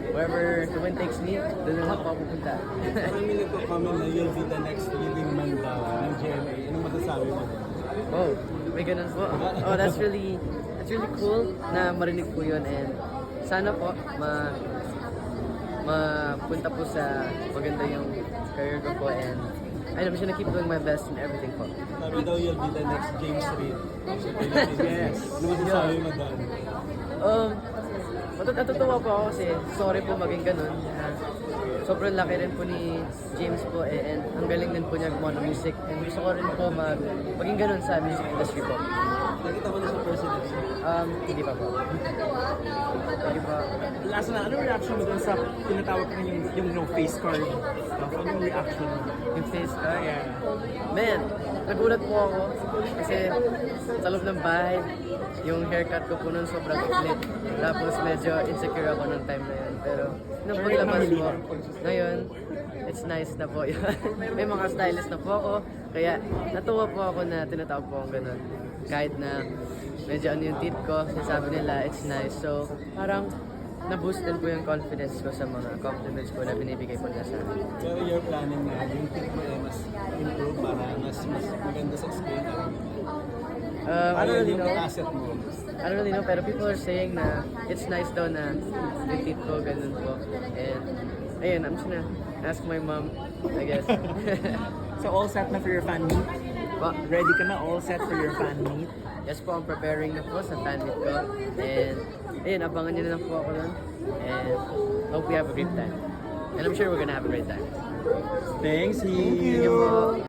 Wherever the wind takes me, doon lang ako pupunta. Marami nagko-comment na you'll be the next leading man daw ng GMA. Anong masasabi mo? Oh, may ganun po. Oh, that's really cool na marinig po yun, and sana po mapunta po sa maganda yung career ko po, and I'm just gonna keep doing my best in everything po. Sabi daw you'll be the next James Reid sa Philippines. Yes. Ano masasabi mo doon? Natutuwa po ako kasi sorry po maging ganun. Sobrang laki rin po ni James po, and ang galing din po niya gumawa ng music, and gusto ko rin po maging ganun sa music industry po. Nakita mo na sa personally? Hindi pa po. Hindi pa. Last na, anong reaction mo dun sa tinatawag ko yung face card? Anong reaction mo? Yung face card? Yeah. Man, nagulat po ako kasi sa loob ng bahay, yung haircut ko po nun sobrang iklit. Tapos medyo insecure ako ng time na yun. Pero nung paglabas po, ngayon, it's nice na po yun. May mga stylist na po ako, kaya natuwa po ako na tinatawag po akong ganun. Kahit na medyo ano yung teeth ko, sinasabi nila, it's nice. So, parang na-boost din po yung confidence ko sa mga compliments ko na binibigay po nila sa akin. Pero you're planning na yung team mo ay mas improve para mas maganda sa screen. I don't really know. Asset mo. I don't really know, pero people are saying na it's nice daw na yung teeth ko, ganun po. And, ayun, I'm just gonna ask my mom, I guess. So all set na for your fan meet? Ready ka na all set for your fan meet? Yes po, I'm preparing na po sa fan meet ko. And, ayun, abangan nyo na lang po ako nun. And, hope we have a great time. And I'm sure we're gonna have a great time. Thanks, Thank you po.